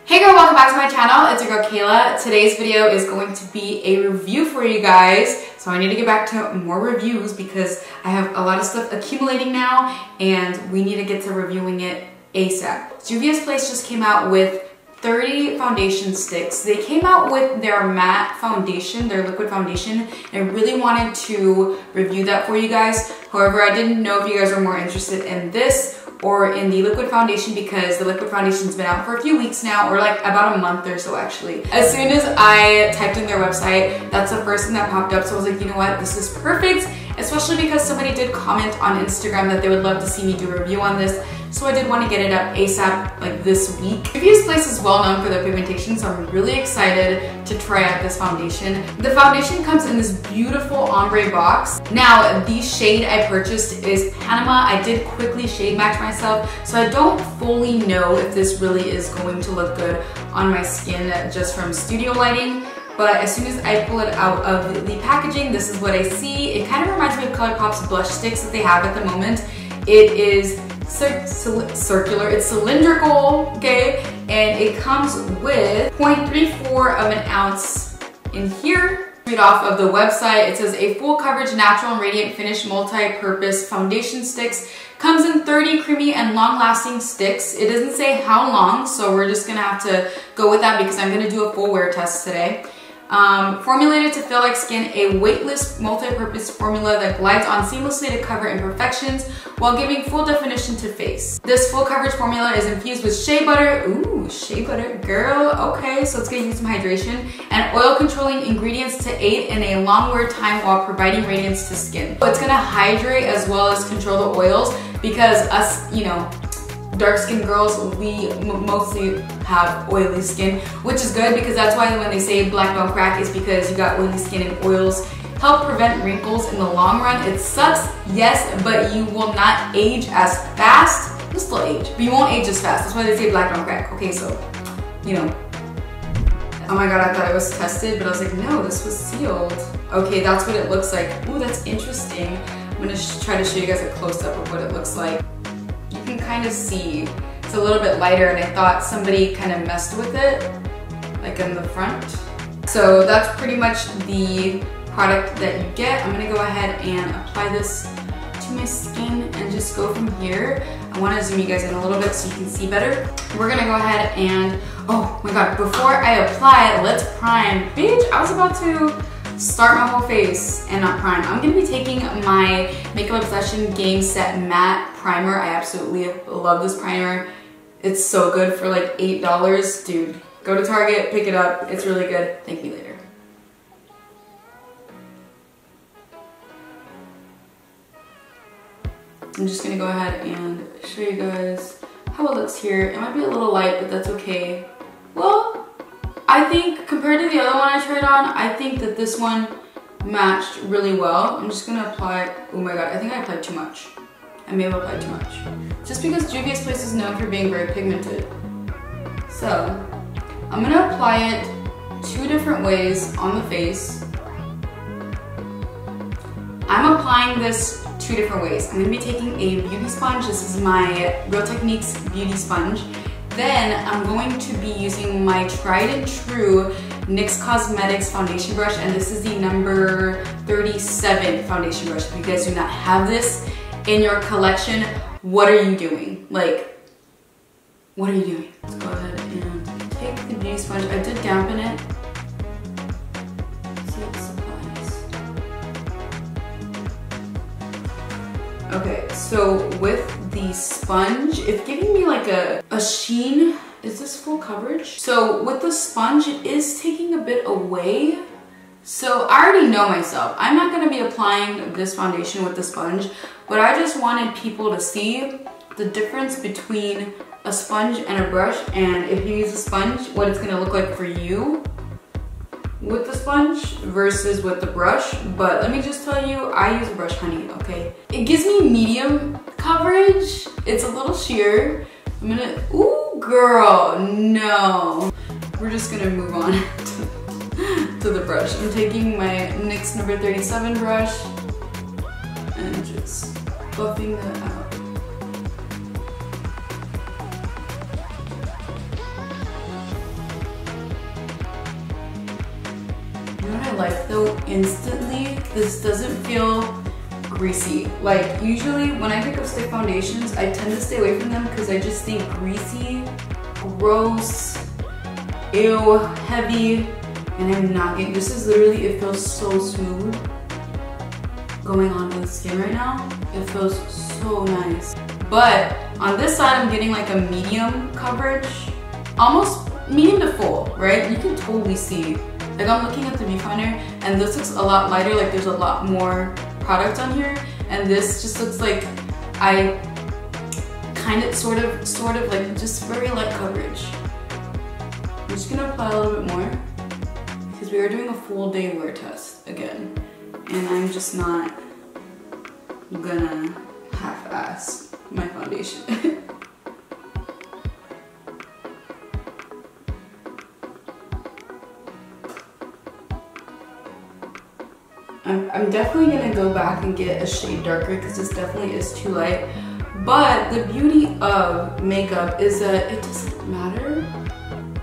Hey girl, welcome back to my channel. It's your girl Kayla. Today's video is going to be a review for you guys. So I need to get back to more reviews because I have a lot of stuff accumulating now and we need to get to reviewing it ASAP. Juvia's Place just came out with 30 foundation sticks. They came out with their matte foundation, their liquid foundation, and I really wanted to review that for you guys. However, I didn't know if you guys were more interested in this or in the liquid foundation because the liquid foundation's been out for a few weeks now, or like about a month or so actually. As soon as I typed in their website, that's the first thing that popped up. So I was like, you know what, this is perfect, especially because somebody did comment on Instagram that they would love to see me do a review on this. So I did want to get it up ASAP, like this week. Juvia's Place is well known for their pigmentation, so I'm really excited to try out this foundation. The foundation comes in this beautiful ombre box. Now, the shade I purchased is Panama. I did quickly shade match myself, so I don't fully know if this really is going to look good on my skin just from studio lighting. But as soon as I pull it out of the packaging, this is what I see. It kind of reminds me of ColourPop's blush sticks that they have at the moment. It is circular, it's cylindrical, okay? And it comes with 0.34 of an ounce in here. Read off of the website, it says a full coverage, natural and radiant finish multi-purpose foundation sticks. Comes in 30 creamy and long-lasting sticks. It doesn't say how long, so we're just gonna have to go with that because I'm gonna do a full wear test today. Formulated to feel like skin, a weightless multi-purpose formula that glides on seamlessly to cover imperfections while giving full definition to face. This full coverage formula is infused with shea butter. Ooh, shea butter, girl. Okay, so it's gonna use some hydration and oil controlling ingredients to aid in a long wear time while providing radiance to skin. So it's gonna hydrate as well as control the oils because us, you know, dark-skinned girls, we mostly have oily skin, which is good because that's why when they say black don't crack, is because you got oily skin and oils help prevent wrinkles in the long run. It sucks, yes, but you will not age as fast. You'll still age, but you won't age as fast. That's why they say black don't crack. Okay, so, you know. Oh my god, I thought it was tested, but I was like, no, this was sealed. Okay, that's what it looks like. Ooh, that's interesting. I'm gonna try to show you guys a close-up of what it looks like. You can kind of see it's a little bit lighter and I thought somebody kind of messed with it, like in the front. So that's pretty much the product that you get. I'm gonna go ahead and apply this to my skin and just go from here. I wanna zoom you guys in a little bit so you can see better. We're gonna go ahead and, oh my god, before I apply, let's prime. Bitch, I was about to start my whole face and not prime. I'm gonna be taking my Makeup Obsession Game Set Matte Primer. I absolutely love this primer. It's so good for like $8. Dude, go to Target, pick it up. It's really good. Thank me later. I'm just gonna go ahead and show you guys how it looks here. It might be a little light, but that's okay. Well, I think compared to the other one I tried on, I think that this one matched really well. I'm just gonna apply, oh my god, I think I applied too much. I may have applied too much. Just because Juvia's Place is known for being very pigmented. So, I'm gonna apply it 2 different ways on the face. I'm applying this 2 different ways. I'm gonna be taking a beauty sponge. This is my Real Techniques beauty sponge. Then I'm going to be using my tried and true NYX Cosmetics foundation brush, and this is the number 37 foundation brush. If you guys do not have this in your collection, what are you doing? Like, what are you doing? Let's go ahead and take the beauty sponge. I did dampen it. See if it supplies. Okay, so with the sponge, it's giving me like a sheen. Is this full coverage? So with the sponge, it is taking a bit away. So I already know myself. I'm not gonna be applying this foundation with the sponge, but I just wanted people to see the difference between a sponge and a brush, and if you use a sponge, what it's gonna look like for you with the sponge versus with the brush. But let me just tell you, I use a brush, honey, okay? It gives me medium coverage. It's a little sheer. I'm gonna, ooh, girl, no. We're just gonna move on to the brush. I'm taking my NYX number 37 brush and just buffing that out. like though instantly, this doesn't feel greasy. Like usually when I pick up stick foundations, I tend to stay away from them because I just think greasy, gross, ew, heavy, and I'm not getting, this is literally, it feels so smooth going onto the skin right now. It feels so nice. But on this side, I'm getting like a medium coverage, almost medium to full, right? You can totally see, like I'm looking at the viewfinder and this looks a lot lighter, like there's a lot more product on here, and this just looks like I kind of sort of like just very light coverage. I'm just gonna apply a little bit more because we are doing a full day wear test again, and I'm just not gonna half-ass my foundation. I'm definitely gonna go back and get a shade darker because this definitely is too light. But the beauty of makeup is that it doesn't matter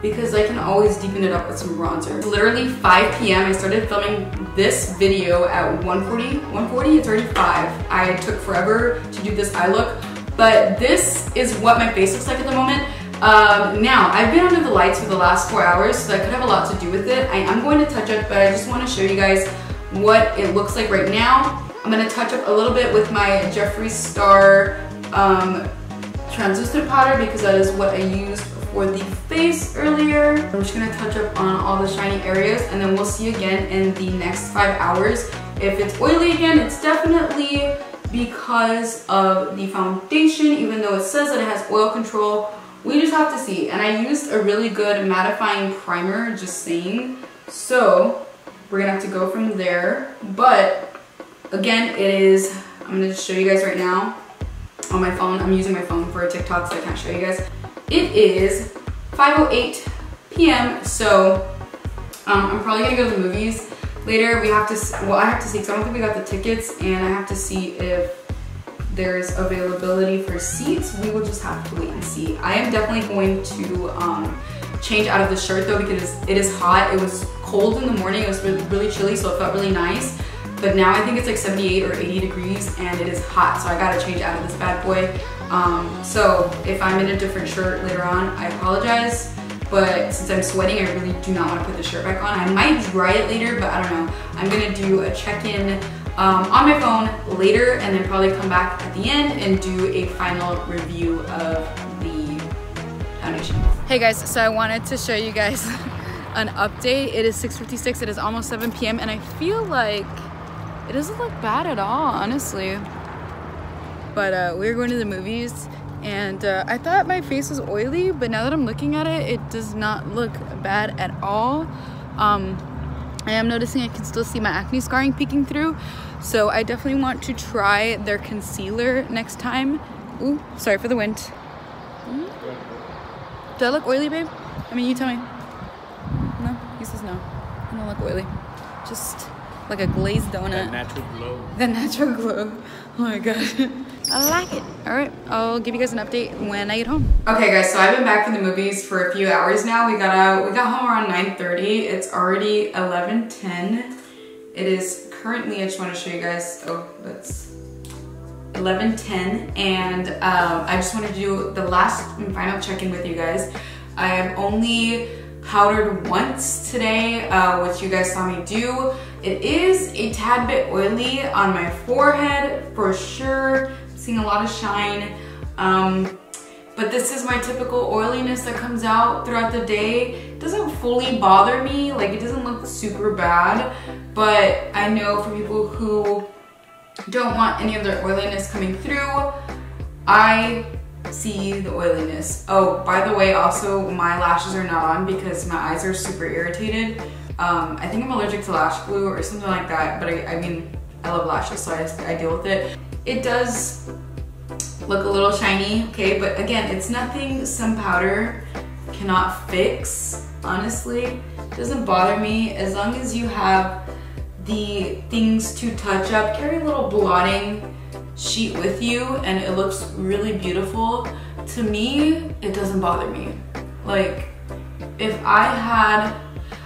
because I can always deepen it up with some bronzer. It's literally 5 p.m. I started filming this video at 1:40, it's already 5. I took forever to do this eye look, but this is what my face looks like at the moment. Now, I've been under the lights for the last 4 hours, so that could have a lot to do with it. I am going to touch up, but I just want to show you guys what it looks like right now. I'm going to touch up a little bit with my Jeffree Star translucent powder because that is what I used for the face earlier. I'm just going to touch up on all the shiny areas, and then we'll see again in the next 5 hours. If it's oily again, it's definitely because of the foundation, even though it says that it has oil control. We just have to see. And I used a really good mattifying primer, just saying. So we're gonna have to go from there. But again, it is, I'm gonna just show you guys right now on my phone. I'm using my phone for a TikTok, so I can't show you guys. It is 5:08 p.m. So I'm probably gonna go to the movies later. We have to, well, I have to see because I don't think we got the tickets, and I have to see if there's availability for seats. We will just have to wait and see. I am definitely going to change out of the shirt though because it is hot. It was cold in the morning. It was really chilly, so it felt really nice. But now I think it's like 78 or 80 degrees and it is hot, so I gotta change out of this bad boy. So if I'm in a different shirt later on, I apologize. But since I'm sweating, I really do not want to put the shirt back on. I might dry it later, but I don't know. I'm gonna do a check-in on my phone later and then probably come back at the end and do a final review of the foundation. Hey guys, so I wanted to show you guys an update. It is 6:56, it is almost 7 p.m. and I feel like it doesn't look bad at all, honestly. But we're going to the movies and I thought my face was oily, but now that I'm looking at it, it does not look bad at all. I am noticing I can still see my acne scarring peeking through, so I definitely want to try their concealer next time. Ooh, sorry for the wind. Do I look oily, babe? I mean, you tell me. No? He says no. I don't look oily. Just like a glazed donut. That natural glow. The natural glow. Oh my god. I like it. Alright, I'll give you guys an update when I get home. Okay guys, so I've been back from the movies for a few hours now. We got home around 9:30. It's already 11:10. It is currently, I just want to show you guys, oh, that's 11:10. And I just wanted to do the last and final check-in with you guys. I have only powdered once today, which you guys saw me do. It is a tad bit oily on my forehead for sure. Seeing a lot of shine, but this is my typical oiliness that comes out throughout the day. It doesn't fully bother me, like it doesn't look super bad, but I know for people who don't want any of their oiliness coming through, I see the oiliness. Oh, by the way, also my lashes are not on because my eyes are super irritated. I think I'm allergic to lash glue or something like that, but I mean, I love lashes, so I deal with it. It does look a little shiny, okay, but again, it's nothing some powder cannot fix, honestly. It doesn't bother me as long as you have the things to touch up. Carry a little blotting sheet with you and it looks really beautiful. To me, it doesn't bother me. Like, if I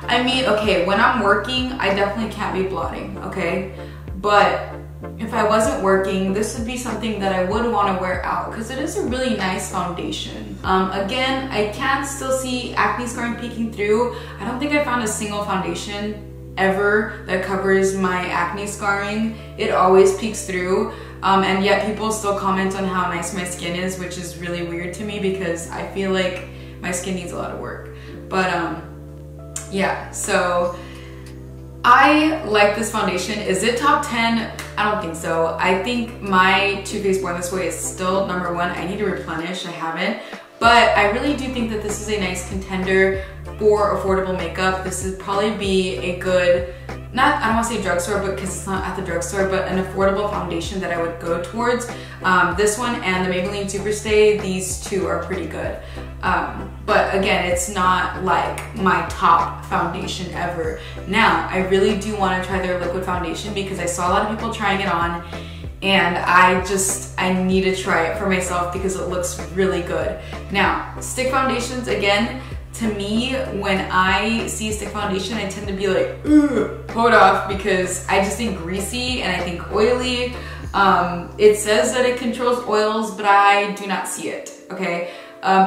I mean, okay, when I'm working, I definitely can't be blotting, okay? But if I wasn't working, this would be something that I would want to wear out because it is a really nice foundation. Again, I can still see acne scarring peeking through. I don't think I found a single foundation ever that covers my acne scarring. It always peeks through, and yet people still comment on how nice my skin is, which is really weird to me because I feel like my skin needs a lot of work. But yeah, so I like this foundation. Is it top 10? I don't think so. I think my Too Faced Born This Way is still number 1. I need to replenish, I haven't. But I really do think that this is a nice contender for affordable makeup. This would probably be a good, I don't want to say drugstore, but because it's not at the drugstore, but an affordable foundation that I would go towards. This one and the Maybelline Superstay, these two are pretty good. But again, it's not like my top foundation ever. Now, I really do want to try their liquid foundation because I saw a lot of people trying it on, and I need to try it for myself because it looks really good. Now, stick foundations, again, to me, when I see a stick foundation, I tend to be like, ooh, hold off, because I just think greasy and I think oily. It says that it controls oils, but I do not see it, okay?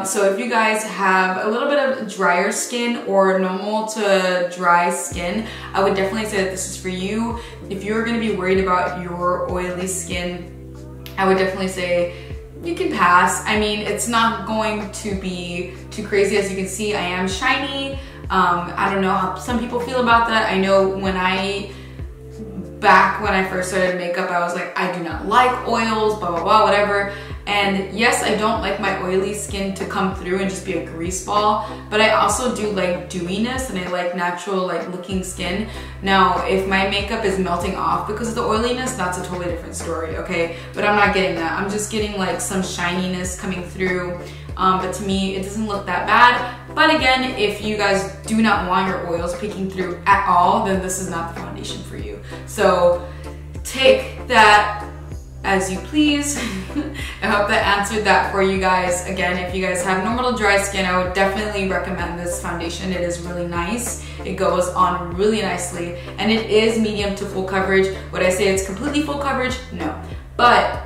So if you guys have a little bit of drier skin or normal to dry skin, I would definitely say that this is for you. If you're gonna be worried about your oily skin, I would definitely say you can pass. I mean, it's not going to be too crazy. As you can see, I am shiny. I don't know how some people feel about that. I know back when I first started makeup, I was like, I do not like oils, blah, blah, blah, whatever. And yes, I don't like my oily skin to come through and just be a grease ball, but I also do like dewiness and I like natural like looking skin. Now, if my makeup is melting off because of the oiliness, that's a totally different story, okay? But I'm not getting that. I'm just getting like some shininess coming through. But to me, it doesn't look that bad. But again, if you guys do not want your oils peeking through at all, then this is not the foundation for you. So take that as you please. I hope that answered that for you guys. Again, if you guys have normal to dry skin, I would definitely recommend this foundation. It is really nice. It goes on really nicely, and it is medium to full coverage. Would I say it's completely full coverage? No, but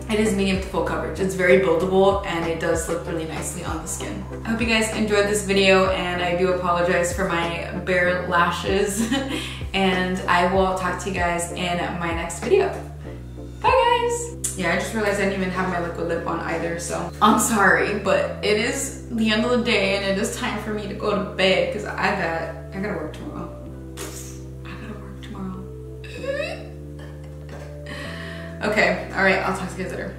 it is medium to full coverage. It's very buildable and it does look really nicely on the skin. I hope you guys enjoyed this video, and I do apologize for my bare lashes. And I will talk to you guys in my next video. Bye guys! Yeah, I just realized I didn't even have my liquid lip on either, so I'm sorry, but it is the end of the day and it is time for me to go to bed because I gotta work tomorrow. Okay, alright, I'll talk to you guys later.